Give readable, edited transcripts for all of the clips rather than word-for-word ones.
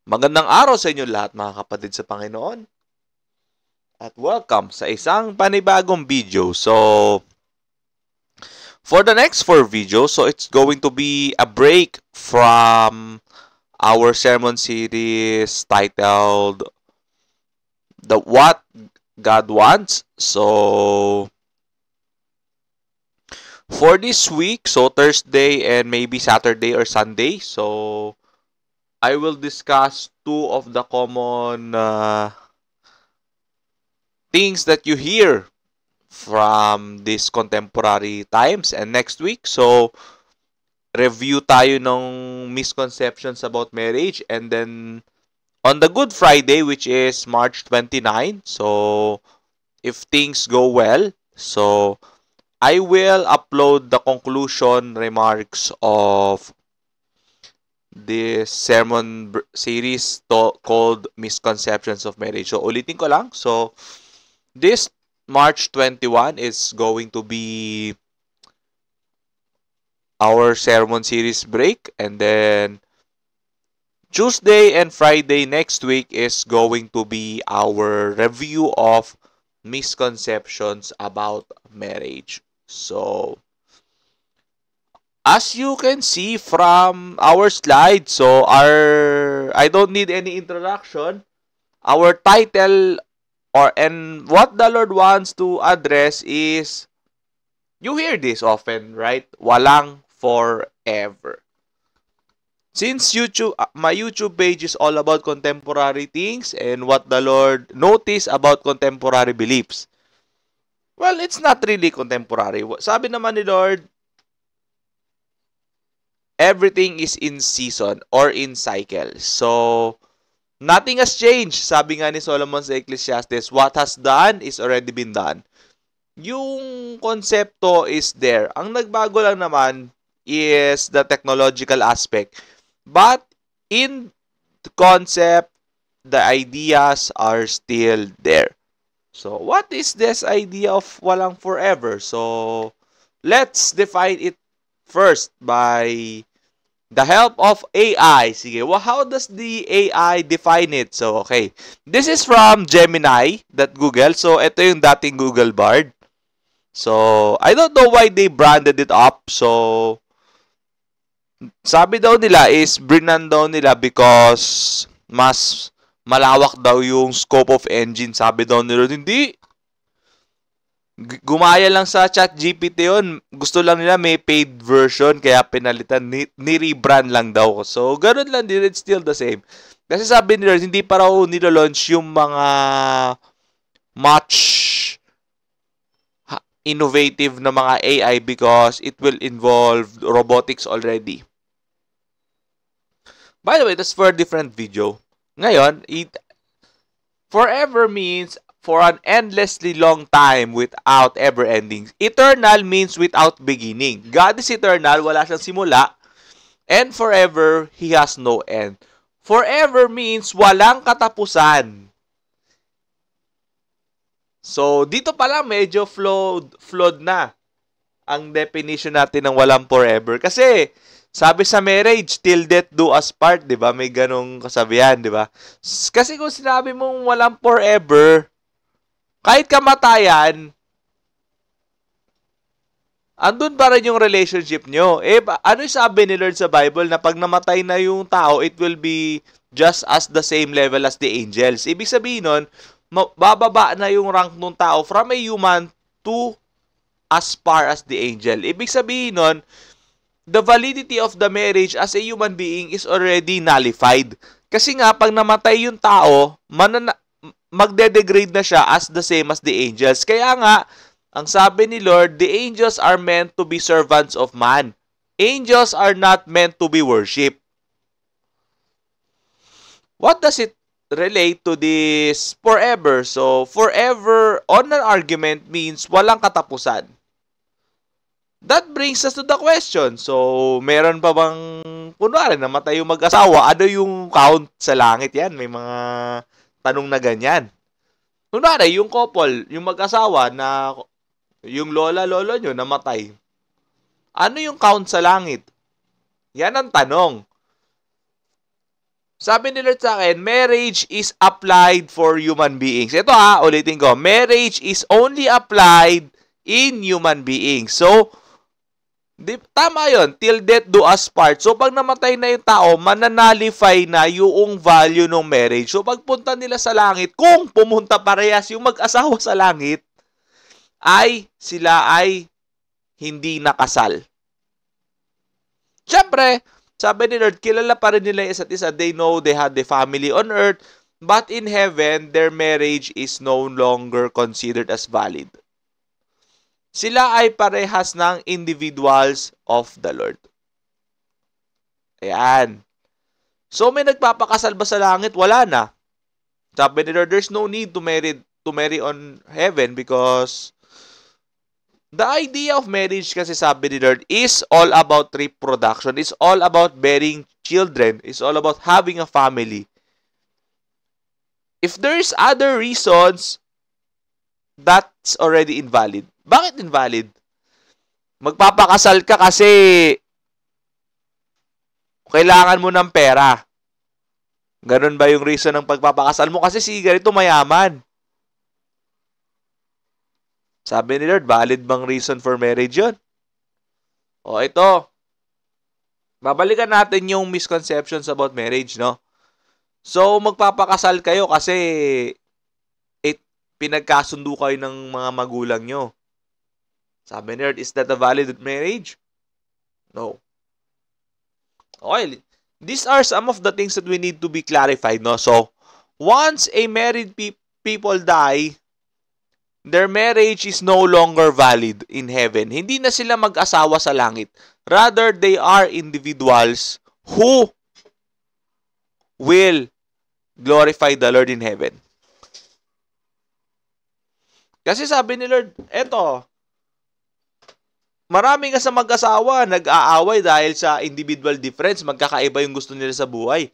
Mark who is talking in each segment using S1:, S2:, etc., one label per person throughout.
S1: Magandang araw sa inyo lahat mga kapatid sa Panginoon. At welcome sa isang panibagong video. So, for the next 4 videos, so it's going to be a break from our sermon series titled The What God Wants. So, for this week, so Thursday and maybe Saturday or Sunday, so I will discuss two of the common things that you hear from these contemporary times. And next week, so review tayo ng misconceptions about marriage. And then on the Good Friday, which is March 29, so if things go well, so I will upload the conclusion remarks of this sermon series called Misconceptions of Marriage. So ulitin ko lang. So this March 21 is going to be our sermon series break, and then Tuesday and Friday next week is going to be our review of misconceptions about marriage. So, as you can see from our slide, so I don't need any introduction. Our title and what the Lord wants to address is, you hear this often, right? Walang forever. Since my YouTube page is all about contemporary things and what the Lord noticed about contemporary beliefs. Well, it's not really contemporary. Sabi naman ni Lord, everything is in season or in cycle. So, nothing has changed. Sabi nga ni Solomon sa Ecclesiastes, what has done is already been done. Yung konsepto is there. Ang nagbago lang naman is the technological aspect. But in the concept, the ideas are still there. So, what is this idea of walang forever? So, let's define it first by the help of AI. Sige, well, how does the AI define it? So, okay. This is from Gemini.Google. So, ito yung dating Google Bard. So, I don't know why they branded it up. So, sabi daw nila is brinan daw nila because mas malawak daw yung scope of engine. Sabi daw nila, hindi. Gumaya lang sa ChatGPT yun. Gusto lang nila may paid version kaya pinalitan, ni-rebrand lang daw. So, ganun lang din. It's still the same. Kasi sabi nila, hindi pa raw nilo-launch yung mga much innovative na mga AI because it will involve robotics already. By the way, that's for a different video. Ngayon, forever means for an endlessly long time without ever ending. Eternal means without beginning. God is eternal, wala siyang simula. And forever, He has no end. Forever means walang katapusan. So, dito pala medyo flawed na ang definition natin ng walang forever. Kasi, sabi sa marriage, till death do us part, di ba? May ganong kasabihan, di ba? Kasi kung sinabi mong walang forever, kahit kamatayan, andun pa rin yung relationship nyo. Ano yung sabi ni Lord sa Bible na pag namatay na yung tao, it will be just as the same level as the angels. Ibig sabihin nun, bababa na yung rank ng tao from a human to as far as the angel. Ibig sabihin nun, the validity of the marriage as a human being is already nullified. Kasi nga, pag namatay yung tao, magde-degrade na siya as the same as the angels. Kaya nga, ang sabi ni Lord, the angels are meant to be servants of man. Angels are not meant to be worshipped. What does it relate to this forever? So, forever on an argument means walang katapusan. That brings us to the question. So, meron pa bang, kunwari, namatay yung mag-asawa, ano yung count sa langit yan? May mga tanong na ganyan. Kunwari, yung couple, yung mag-asawa na yung lola-lolo nyo namatay. Ano yung count sa langit? Yan ang tanong. Sabi ni Lord sa akin, marriage is applied for human beings. Ito ulitin ko. Marriage is only applied in human beings. So, tama yon, till death do us part. So, pag namatay na yung tao, mananalify na yung value ng marriage. So, pagpunta nila sa langit, kung pumunta parehas yung mag-asawa sa langit, sila ay hindi nakasal. Siyempre, sabi ni Lord, kilala pa rin nila isa't isa. They know they had the family on earth, but in heaven, their marriage is no longer considered as valid. Sila ay parehas ng individuals of the Lord. Ayan. So, may nagpapakasal ba sa langit? Wala na. Sabi ni Lord, there's no need to marry on heaven because the idea of marriage kasi sabi ni Lord is all about reproduction. It's all about bearing children. It's all about having a family. If there's other reasons, that's already invalid. Bakit invalid? Magpapakasal ka kasi kailangan mo ng pera. Ganun ba yung reason ng pagpapakasal mo? Kasi si ganito mayaman. Sabi ni Lord, valid bang reason for marriage yun? O ito, babalikan natin yung misconceptions about marriage, no? So, magpapakasal kayo kasi pinagkasundo kayo ng mga magulang nyo. Sabi ni Lord, is that a valid marriage? No. Okay, these are some of the things that we need to be clarified, no? So, once a married people die, their marriage is no longer valid in heaven. Hindi na sila mag-asawa sa langit. Rather, they are individuals who will glorify the Lord in heaven. Kasi sabi ni Lord, eto, marami nga sa mag-asawa, nag-aaway dahil sa individual difference, magkakaiba yung gusto nila sa buhay.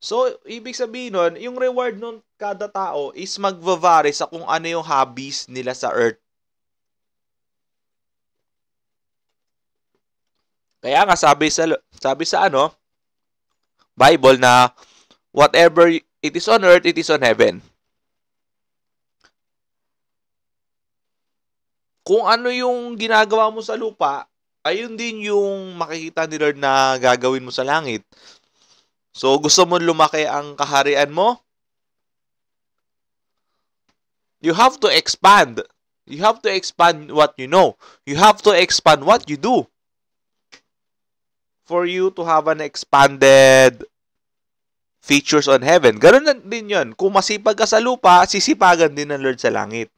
S1: So, ibig sabihin nun, yung reward nun kada tao is magvavary sa kung ano yung hobbies nila sa earth. Kaya nga sabi sa Bible na whatever it is on earth, it is on heaven. Kung ano yung ginagawa mo sa lupa, ayun din yung makikita ni Lord na gagawin mo sa langit. So, gusto mo lumaki ang kaharian mo? You have to expand. You have to expand what you know. You have to expand what you do. For you to have an expanded features on heaven. Ganun na din yun. Kung masipag ka sa lupa, sisipagan din ng Lord sa langit.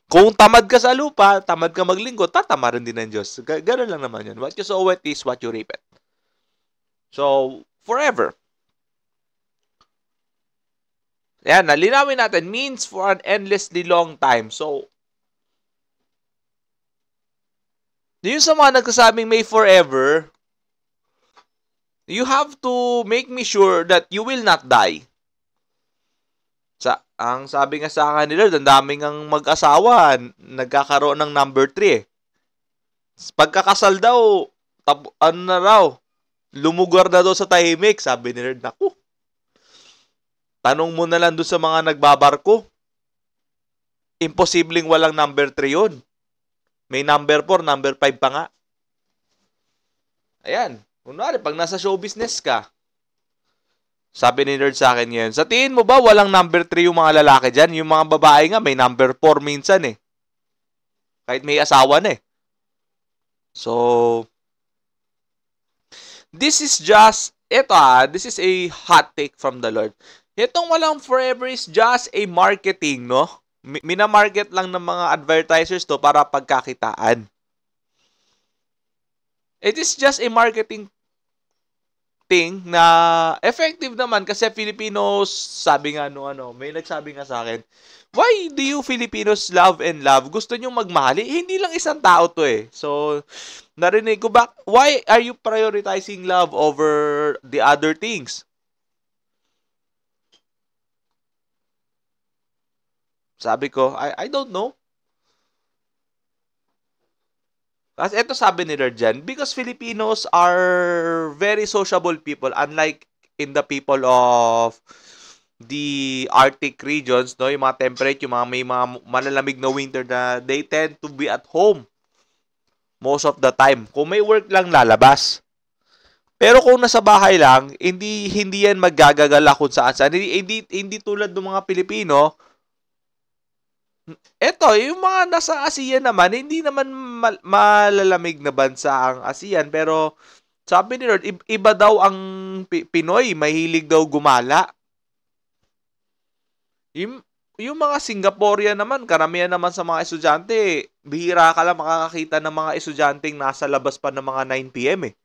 S1: Kung tamad ka sa lupa, tamad ka maglingkod, tatamarin din ng Diyos. Ganun lang naman yun. What you sow it is what you reap it. So, forever. Yan, nalinawin natin, means for an endlessly long time. So, yung sa mga nagsasabing may forever, you have to make me sure that you will not die. Ang sabi nga sa akin nila, ang daming ang mag-asawa, nagkakaroon ng number 3 eh. Pagkakasal daw, lumugar na daw sa tahimik, sabi ni Lord, naku. Tanong mo na lang doon sa mga nagbabarko. Imposibleng walang number 3 yun. May number 4, number 5 pa nga. Ayan. Kunwari, pag nasa show business ka, sabi ni Lord sa akin ngayon, sa tingin mo ba walang number 3 yung mga lalaki dyan? Yung mga babae nga, may number 4 minsan eh. Kahit may asawa na eh. So, this is a hot take from the Lord. Itong walang forever is just a marketing, no? Minamarket lang ng mga advertisers to para pagkakitaan. It is just a marketing thing na effective naman kasi Filipinos, sabi nga may nagsabi nga sa akin, why do you Filipinos love and love? Gusto nyo magmahali? Hindi lang isang tao to eh. So, narinig ko why are you prioritizing love over the other things? Sabi ko, I don't know. Kasi ito sabi ni Lord dyan, because Filipinos are very sociable people, unlike in the people of the Arctic regions, no, yung mga temperate, yung mga may mga malalamig na winter na they tend to be at home most of the time. Kung may work lang lalabas. Pero kung nasa bahay lang, hindi yan maggagagala kung saan saan. Hindi tulad ng mga Pilipino. Eto, yung mga nasa ASEAN naman, hindi naman malalamig na bansa ang ASEAN, pero sabi ni Lord, iba daw ang Pinoy, mahilig daw gumala. Yung mga Singaporean naman, karamihan naman sa mga estudyante, bihira ka lang makakakita ng mga estudyanteng nasa labas pa ng mga 9 p.m. eh.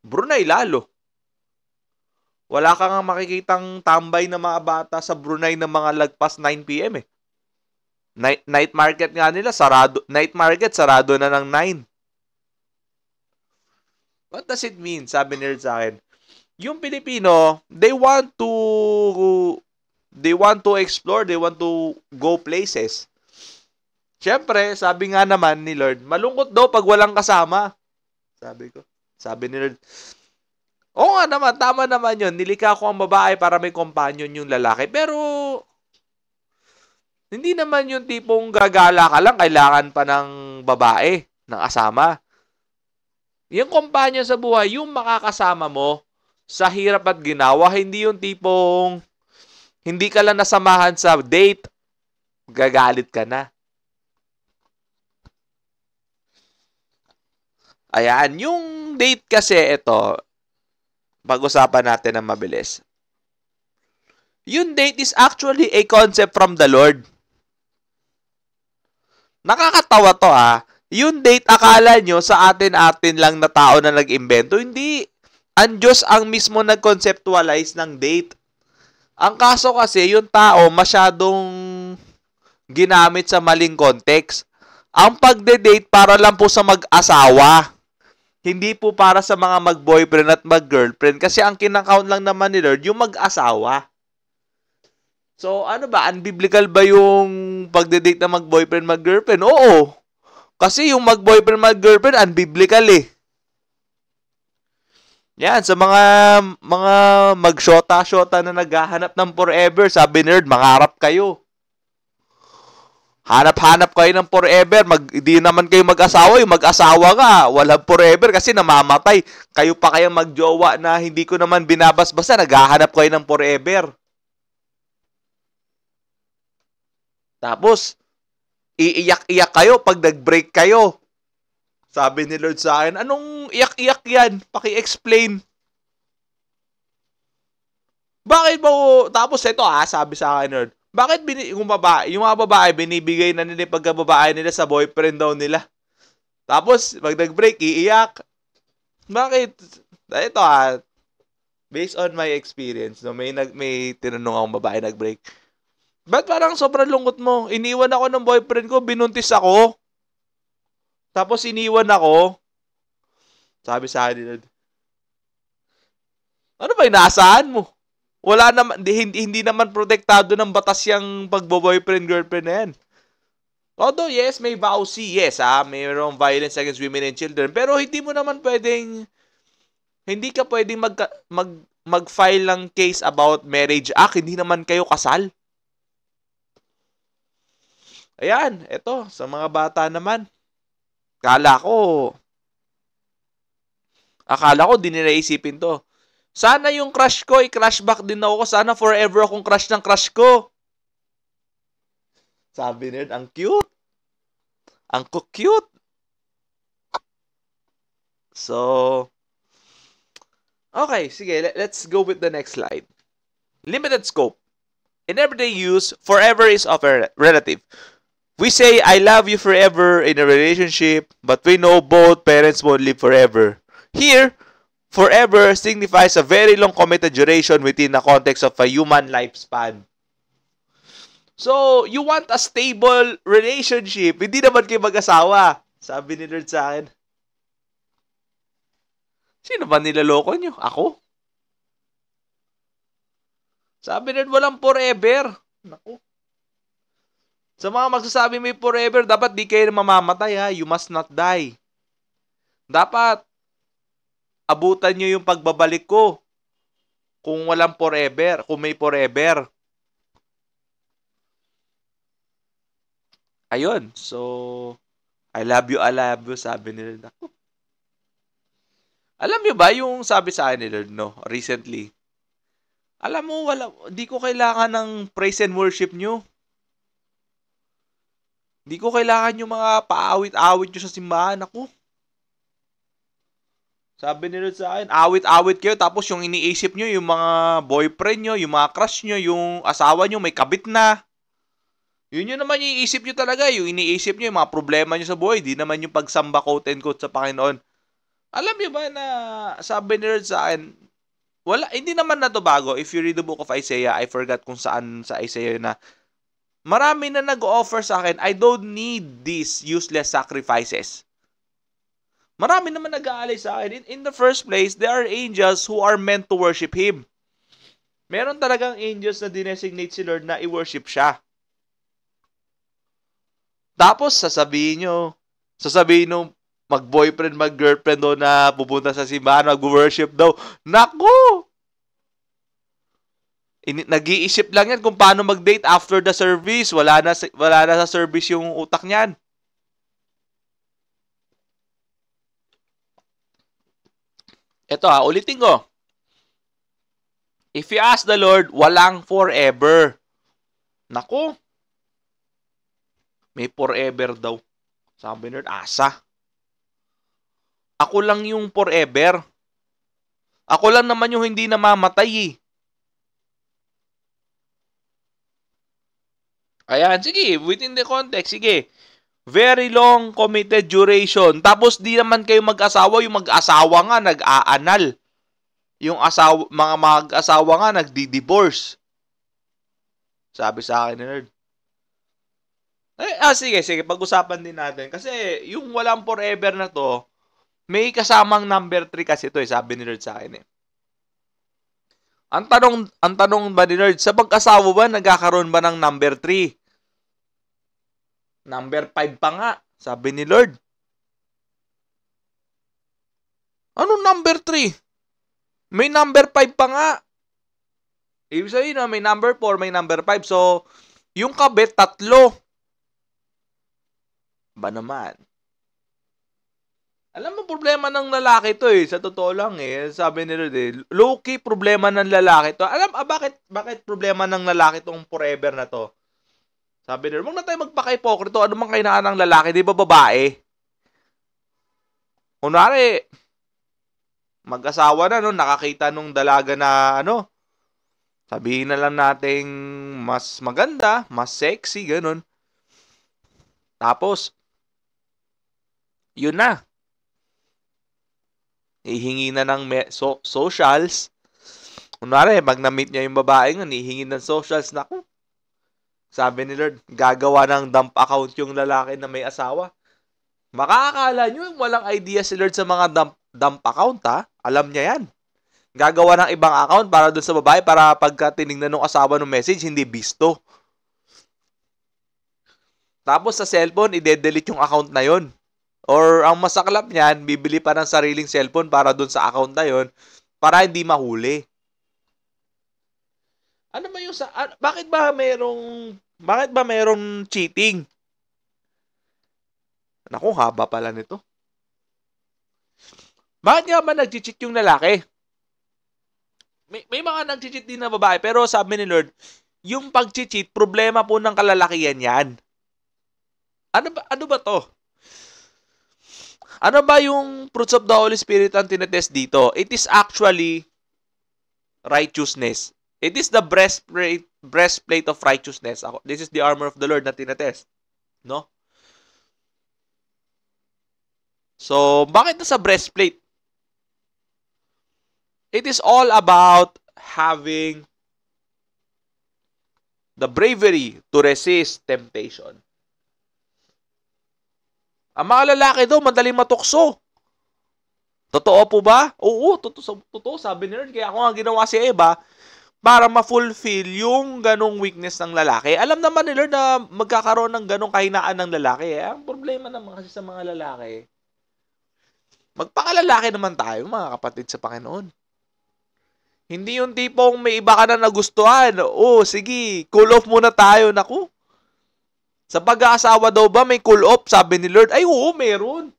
S1: Brunei lalo. Wala ka nga makikitang tambay na mga bata sa Brunei ng mga lagpas 9 p.m. eh. Night market nga nila, sarado. Night market, sarado na ng 9. What does it mean? Sabi ni Lord sa akin. Yung Pilipino, they want to explore, they want to go places. Siyempre, sabi nga naman ni Lord, malungkot daw pag walang kasama. Sabi ni Lord, oo nga naman, tama naman yun. Nilikha ko ang babae para may companion yung lalaki. Pero, hindi naman yung tipong gagala ka lang, kailangan pa ng babae, ng asama. Yung companion sa buhay, yung makakasama mo sa hirap at ginawa, hindi yung tipong hindi ka lang nasamahan sa date, gagalit ka na. Ayan, yung date kasi ito, pag-usapan natin ng mabilis. Yung date is actually a concept from the Lord. Nakakatawa to Yung date, akala nyo sa atin lang na tao na nag-imbento. Hindi. Ang Diyos ang mismo nag-conceptualize ng date. Ang kaso kasi, yung tao masyadong ginamit sa maling context. Ang pagde-date para lang po sa mag-asawa. Hindi po para sa mga mag-boyfriend at mag-girlfriend. Kasi ang kinakount lang naman ni Lord, yung mag-asawa. So, ano ba? Unbiblical ba yung pagde-date na mag-boyfriend, mag-girlfriend? Oo. Kasi yung mag-boyfriend, mag-girlfriend, unbiblical eh. Yan, sa mga mag-shota-shota na naghahanap ng forever, sabi ni Lord, mangarap kayo. Hanap-hanap kayo ng forever. Hindi naman kayo mag-asawa. Yung mag-asawa ka, walang forever kasi namamatay. Kayo pa kayang mag-jowa na hindi ko naman binabasbasa. Naghahanap kayo ng forever. Tapos, iiyak-iyak kayo pag nag-break kayo. Sabi ni Lord sa akin, anong iyak-iyak yan? Paki-explain. Bakit mo, tapos ito sabi sa akin Lord, bakit yung mga babae, binibigay na nila pagkababae nila sa boyfriend daw nila. Tapos, pag nag-break, iiyak. Bakit? Ito based on my experience, no, may tinanong akong babae nag-break. Ba't parang sobrang lungkot mo? Iniwan ako ng boyfriend ko, binuntis ako. Tapos iniwan ako. Sabi sa akin, ano ba inaasahan mo? Wala naman, hindi naman protektado ng batas yung pagbo-boyfriend-girlfriend na yan. Although, yes, may VAUSI, yes, mayroong violence against women and children, pero hindi ka pwedeng mag-file ng case about marriage act, hindi naman kayo kasal. Ayan, eto, sa mga bata naman. Akala ko, di nila isipin to. Sana yung crush ko, i-crush back din ako. Sana forever akong crush ng crush ko. Sabi nila, ang cute. Ang cute. So, okay, sige, let's go with the next slide. Limited scope. In everyday use, forever is of a relative. We say, I love you forever in a relationship, but we know both parents won't live forever. Here, forever signifies a very long committed duration within the context of a human lifespan. So, you want a stable relationship, hindi naman kayo mag-asawa. Sabi ni Lord sa akin. Sino ba nilaloko nyo? Ako? Sabi ni Lord, walang forever. Naku. Sa mga magsasabi may forever, dapat di kayo mamamatay You must not die. Dapat, abutan nyo yung pagbabalik ko kung walang forever, kung may forever. Ayun. So, I love you, sabi ni Lord. Ako. Alam nyo ba yung sabi sa akin ni Lord, no? Recently. Alam mo, di ko kailangan ng praise and worship nyo. Di ko kailangan yung mga paawit-awit nyo sa simbahan. Ako. Sabi ni Lord sa akin, awit-awit kayo, tapos yung iniisip nyo, yung mga boyfriend nyo, yung mga crush nyo, yung asawa nyo, may kabit na. Yun naman yung iniisip nyo talaga, yung iniisip nyo, yung mga problema nyo sa buhay, di naman yung pagsamba quote and quote sa Panginoon. Alam nyo ba na sabi ni Lord sa akin, hindi naman na to bago. If you read the book of Isaiah, I forgot kung saan sa Isaiah na, marami na nag-offer sa akin, I don't need these useless sacrifices. Marami naman nag-aalay sa akin. In the first place, there are angels who are meant to worship Him. Meron talagang angels na dinesignate si Lord na i-worship siya. Tapos, sasabihin nung mag-boyfriend, mag-girlfriend daw na pupunta sa simbahan, mag-worship daw. Naku! Nag-iisip lang yan kung paano mag-date after the service. Wala na sa service yung utak niyan. Ito ulitin ko. If you ask the Lord, walang forever. Naku, may forever daw. Sabi ni Lord, asa. Ako lang yung forever. Ako lang naman yung hindi namamatay eh. Ayan, sige, within the context, sige. Very long committed duration. Tapos di naman kayo mag-asawa, yung mag-asawa nga nag-aanal. Yung mga mag-asawa nga nagdi-divorce. Sabi sa akin ni Lord. Sige, pag-usapan din natin. Kasi yung walang forever na to, may kasamang number 3 kasi to sabi ni Lord sa akin eh. Ang tanong ba ni Lord, sa pag-asawa ba, nagkakaroon ba ng number 3? Number 5 pa nga, sabi ni Lord. Anong number 3? May number 5 pa nga. Ibig sabihin may number 4, may number 5. So, yung kabit, 3. Ba naman? Alam mo, problema ng lalaki to sa totoo lang Sabi ni Lord low-key problema ng lalaki to. Alam, bakit problema ng lalaki tong forever na to? Sabi ni Lord, huwag na tayo magpaka-hipokrito. Ano mang kailangan ng lalaki, di ba babae? Kunwari, mag-asawa na, nakakita nung dalaga na, sabihin na lang nating mas maganda, mas sexy, ganun. Tapos, yun na. Ihingi na ng socials. Kunwari, pag na-meet niya yung babae nga, ihingi ng socials. Naku. Sabi ni Lord, gagawa ng dump account yung lalaki na may asawa. Makakakala nyo, walang idea si Lord sa mga dump account, Alam niya yan. Gagawa ng ibang account para doon sa babae para pagka tinignan ng asawa ng message, hindi bisto. Tapos sa cellphone, i-delete yung account na yon. Or ang masaklap niyan, bibili pa ng sariling cellphone para doon sa account na yon para hindi mahuli. Ano ba yung bakit ba merong cheating? Naku, haba pala nito. Bakit nga ba nag-cheat yung lalaki? May mga nag-cheat din na babae, pero sabi ni Lord, yung pag-cheat, problema po ng kalalakihan yan. Ano ba to? Ano ba yung fruits of the Holy Spirit ang tinetest dito? It is actually righteousness. It is the breastplate of righteousness. This is the armor of the Lord na tinetest. No? So, bakit nasa breastplate? It is all about having the bravery to resist temptation. Ang mga lalaki daw, madaling matukso. Totoo po ba? Oo, totoo. Sabi ni Lord, kaya ako nga ginawa si Eva para ma-fulfill yung ganong weakness ng lalaki. Alam naman ni Lord na magkakaroon ng ganong kahinaan ng lalaki. Ang problema naman kasi sa mga lalaki, Magpakalalaki naman tayo, mga kapatid sa Panginoon. Hindi yung tipong may iba ka na nagustuhan. Oh, sige, cool off muna tayo. Naku. Sa pag-aasawa daw ba may cool off? Sabi ni Lord. Ay, oo, meron.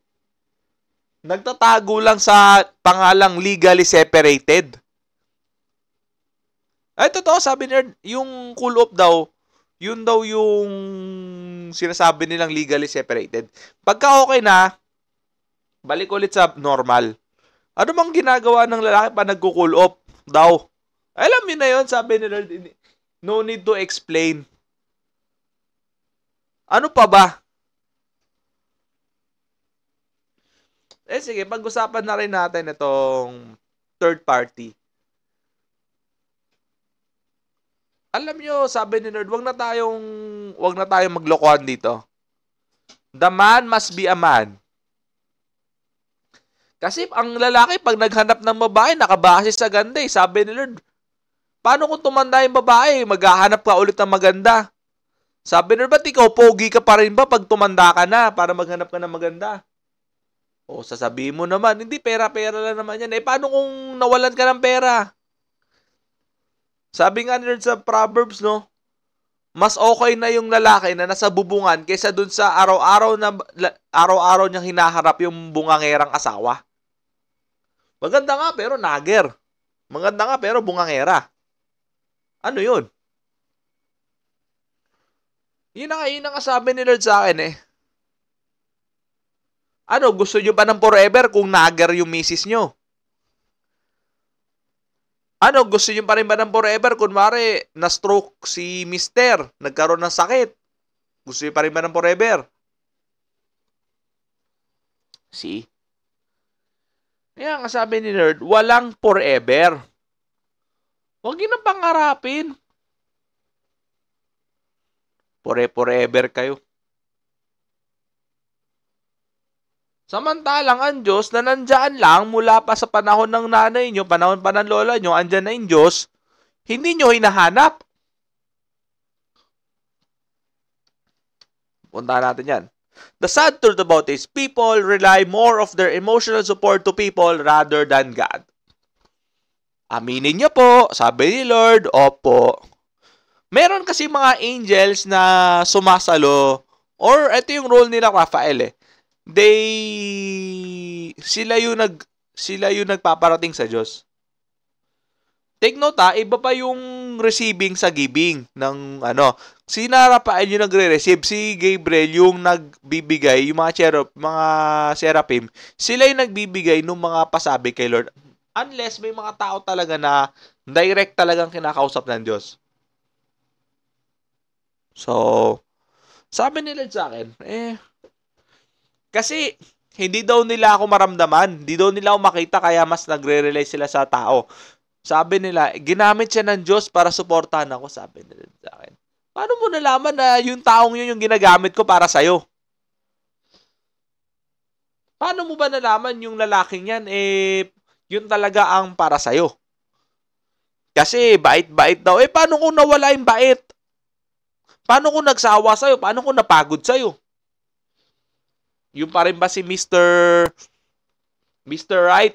S1: Nagtatago lang sa pangalang legally separated. Ay, totoo, sabi ni Lord, yung cool off daw, yun daw yung sinasabi nilang legally separated. Pagka okay na, balik ulit sa normal. Ano bang ginagawa ng lalaki pa nagko-cool off daw? Alam niyo na yun, sabi ni Lord, no need to explain. Ano pa ba? Sige, pag-usapan na rin natin itong third party. Alam niyo, sabi ni Lord, wag na tayong maglokohan dito. The man must be a man. Kasi ang lalaki, pag naghanap ng babae, nakabase sa ganda eh. Sabi ni Lord, paano kung tumanda yung babae? Maghahanap ka ulit ng maganda. Sabi ni Lord, ba't ikaw, pogi ka pa rin ba pag tumanda ka na para maghanap ka ng maganda? O, sasabihin mo naman, hindi, pera-pera lang naman yan. Paano kung nawalan ka ng pera? Sabi nga ni Lord sa Proverbs, no? Mas okay na yung lalaki na nasa bubungan kaysa dun sa araw-araw niyang hinaharap yung bungangerang asawa. Maganda nga pero nager. Maganda nga pero bungangera. Ano yun? Yun ang sabi ni Lord sa akin eh. Ano, gusto nyo pa ng forever kung nager yung misis nyo? Ano, gusto nyo pa rin ba ng forever kung mare na-stroke si mister, nagkaroon ng sakit? Gusto nyo pa rin ba ng forever? See? Kaya nga sabi ni Lord, walang forever. Huwag yun ang pangarapin. Forever kayo. Samantalang ang Diyos na nandyan lang mula pa sa panahon ng nanay nyo, panahon pa ng lola nyo, andyan na yung Diyos, hindi nyo hinahanap. Punta natin yan. The sad truth about this, people rely more of their emotional support to people rather than God. Aminin niyo po, sabi ni Lord, opo. Meron kasi mga angels na sumasalo, or ito yung role nila, Raphael eh. Sila yung nagpaparating sa Diyos. Take note iba pa yung receiving sa giving ng ano. Si Raphael yung nagre-receive, si Gabriel yung nagbibigay, yung mga seraphim, sila yung nagbibigay ng mga pasabi kay Lord. Unless may mga tao talaga na direct talagang kinakausap ng Diyos. So, sabi nila sa akin, kasi hindi daw nila ako maramdaman, hindi daw nila ako makita kaya mas nagre-rely sila sa tao. Sabi nila, ginamit siya ng Diyos para suportahan ako, sabi nila sa akin. Paano mo nalaman na yung taong yun yung ginagamit ko para sa'yo? Paano mo ba nalaman yung lalaking yan, yun talaga ang para sa'yo? Kasi bait-bait daw. Paano kung nawala yung bait? Paano kung nagsawa sa'yo? Paano kung napagod sa'yo? Yung pa rin ba si Mr. Right?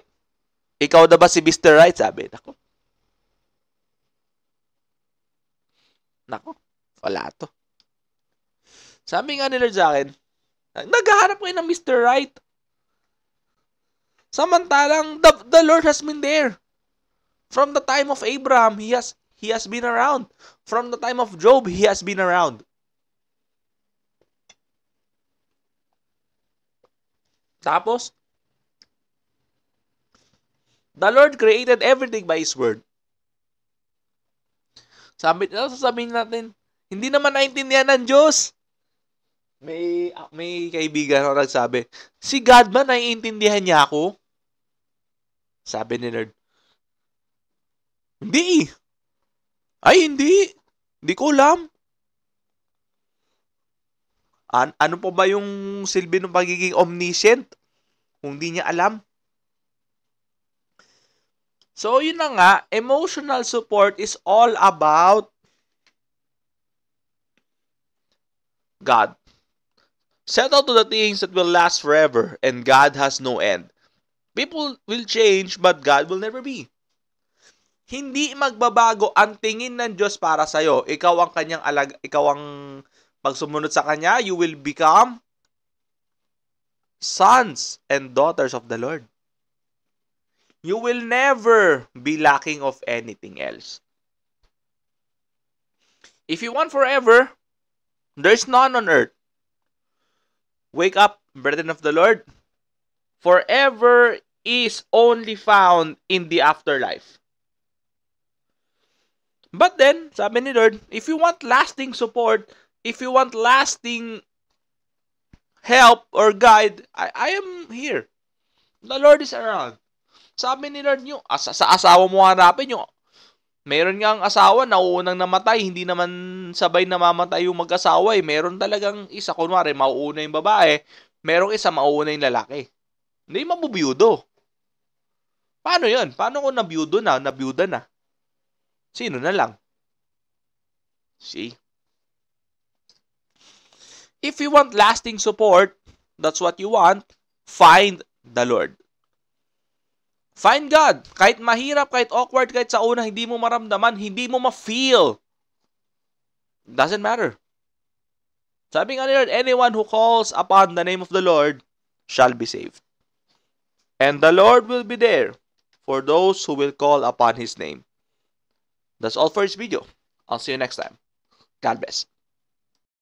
S1: Ikaw na ba si Mr. Right? Sabi, Nako, wala to. Sabi nga nila sa akin, naghahanap kayo ng Mr. Right. Samantalang, the Lord has been there. From the time of Abraham, He has been around. From the time of Job, He has been around. Tapos, the Lord created everything by His word. Sasabihin natin, hindi naman naintindihan ng Diyos. May kaibigan ako nagsabi, si God ba naiintindihan niya ako? Sabi ni Lord, hindi. Ay, hindi. Hindi ko alam. Ano po ba yung silbi ng pagiging omniscient? Kung di niya alam. So, yun na nga, emotional support is all about God. Settle to the things that will last forever, and God has no end. People will change, but God will never be. Hindi magbabago ang tingin ng Diyos para sa'yo. Ikaw ang kanyang ikaw ang pag sumunod sa kanya, you will become sons and daughters of the Lord. You will never be lacking of anything else. If you want forever, there's none on earth. Wake up, brethren of the Lord. Forever is only found in the afterlife. But then, sabi ni Lord, if you want lasting support, if you want lasting help or guide, I am here. The Lord is around. Sabi ni Lord, yung sa asawa mo hanapin, yung meron nga ang asawa, nauunang namatay, hindi naman sabay namamatay yung mag-asawa eh. Meron talagang isa, kunwari, mauuna yung babae, merong isa, mauuna yung lalaki. Hindi mabubiyudo. Paano yun? Paano kung nabiyuda na? Sino na lang? See? If you want lasting support, that's what you want, find the Lord. Find God. Kahit mahirap, kahit awkward, kahit sa una hindi mo maramdaman, hindi mo ma-feel. Doesn't matter. Sabi nga ni Lord, anyone who calls upon the name of the Lord shall be saved. And the Lord will be there for those who will call upon His name. That's all for this video. I'll see you next time. God bless.